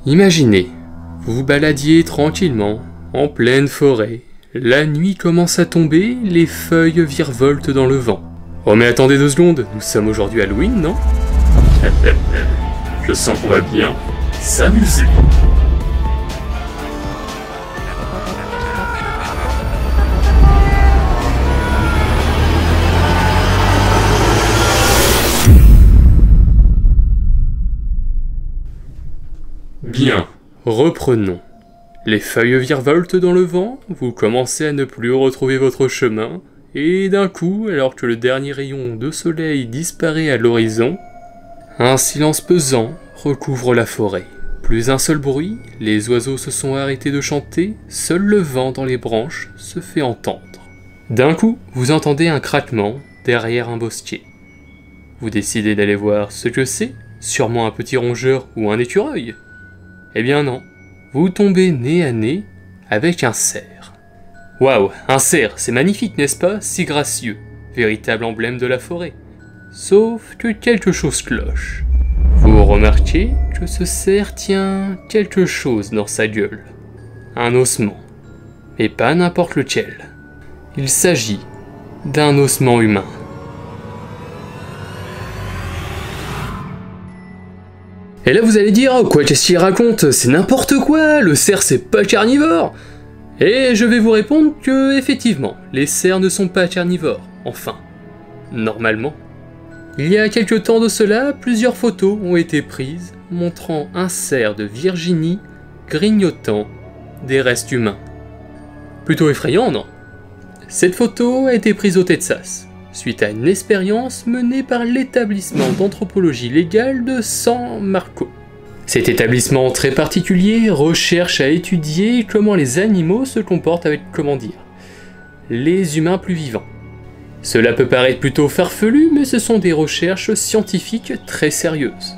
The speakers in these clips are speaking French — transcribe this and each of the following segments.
Imaginez, vous vous baladiez tranquillement, en pleine forêt. La nuit commence à tomber, les feuilles virevoltent dans le vent. Oh mais attendez 2 secondes, nous sommes aujourd'hui Halloween, non? Je sens qu'on va bien s'amuser. Bien, reprenons. Les feuilles virevoltent dans le vent, vous commencez à ne plus retrouver votre chemin, et d'un coup, alors que le dernier rayon de soleil disparaît à l'horizon, un silence pesant recouvre la forêt. Plus un seul bruit, les oiseaux se sont arrêtés de chanter, seul le vent dans les branches se fait entendre. D'un coup, vous entendez un craquement derrière un bosquet. Vous décidez d'aller voir ce que c'est, sûrement un petit rongeur ou un écureuil. Eh bien non, vous tombez nez à nez avec un cerf. Waouh, un cerf, c'est magnifique, n'est-ce pas? Si gracieux, véritable emblème de la forêt. Sauf que quelque chose cloche. Vous remarquez que ce cerf tient quelque chose dans sa gueule. Un ossement. Mais pas n'importe lequel. Il s'agit d'un ossement humain. Et là vous allez dire, oh, quoi qu'est-ce qu'il raconte? C'est n'importe quoi, le cerf c'est pas carnivore. Et je vais vous répondre que, effectivement, les cerfs ne sont pas carnivores. Enfin, normalement. Il y a quelque temps de cela, plusieurs photos ont été prises montrant un cerf de Virginie grignotant des restes humains. Plutôt effrayant, non? Cette photo a été prise au Texas, suite à une expérience menée par l'établissement d'anthropologie légale de San Marcos. Cet établissement très particulier recherche à étudier comment les animaux se comportent avec, les humains plus vivants. Cela peut paraître plutôt farfelu, mais ce sont des recherches scientifiques très sérieuses.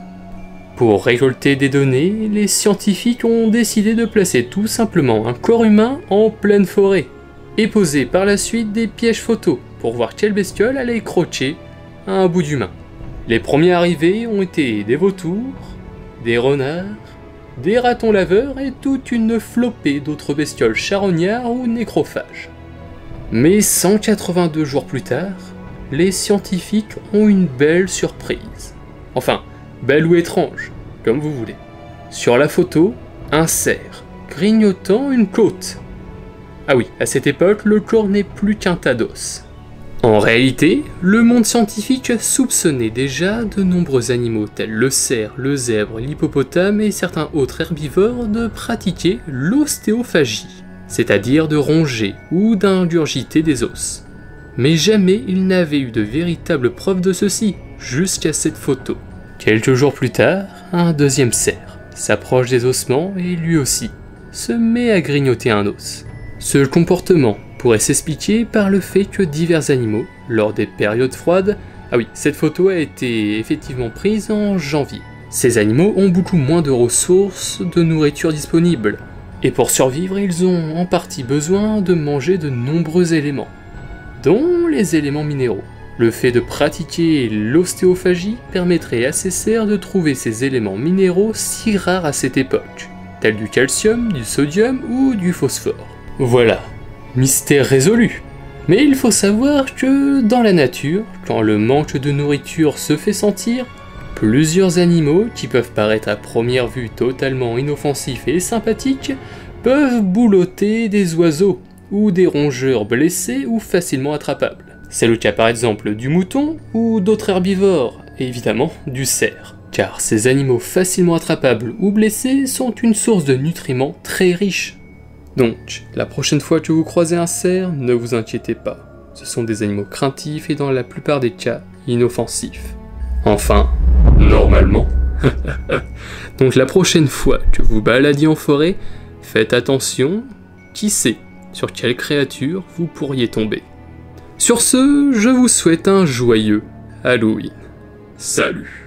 Pour récolter des données, les scientifiques ont décidé de placer tout simplement un corps humain en pleine forêt, et poser par la suite des pièges photos pour voir quelle bestiole allait croquer à un bout d'humain. Les premiers arrivés ont été des vautours, des renards, des ratons laveurs et toute une flopée d'autres bestioles charognards ou nécrophages. Mais 182 jours plus tard, les scientifiques ont une belle surprise. Enfin, belle ou étrange, comme vous voulez. Sur la photo, un cerf grignotant une côte. Ah oui, à cette époque, le corps n'est plus qu'un tas d'os. En réalité, le monde scientifique soupçonnait déjà de nombreux animaux tels le cerf, le zèbre, l'hippopotame et certains autres herbivores de pratiquer l'ostéophagie, c'est-à-dire de ronger ou d'ingurgiter des os. Mais jamais il n'avait eu de véritable preuve de ceci, jusqu'à cette photo. Quelques jours plus tard, un deuxième cerf s'approche des ossements et lui aussi se met à grignoter un os. Ce comportement pourrait s'expliquer par le fait que divers animaux, lors des périodes froides, ah oui, cette photo a été effectivement prise en janvier. Ces animaux ont beaucoup moins de ressources de nourriture disponibles, et pour survivre, ils ont en partie besoin de manger de nombreux éléments, dont les éléments minéraux. Le fait de pratiquer l'ostéophagie permettrait à ces cerfs de trouver ces éléments minéraux si rares à cette époque, tels du calcium, du sodium ou du phosphore. Voilà. Mystère résolu. Mais il faut savoir que dans la nature, quand le manque de nourriture se fait sentir, plusieurs animaux qui peuvent paraître à première vue totalement inoffensifs et sympathiques peuvent boulotter des oiseaux ou des rongeurs blessés ou facilement attrapables. C'est le cas par exemple du mouton ou d'autres herbivores, et évidemment du cerf, car ces animaux facilement attrapables ou blessés sont une source de nutriments très riche. Donc, la prochaine fois que vous croisez un cerf, ne vous inquiétez pas. Ce sont des animaux craintifs et dans la plupart des cas, inoffensifs. Enfin, normalement. Donc la prochaine fois que vous baladiez en forêt, faites attention, qui sait sur quelle créature vous pourriez tomber. Sur ce, je vous souhaite un joyeux Halloween. Salut.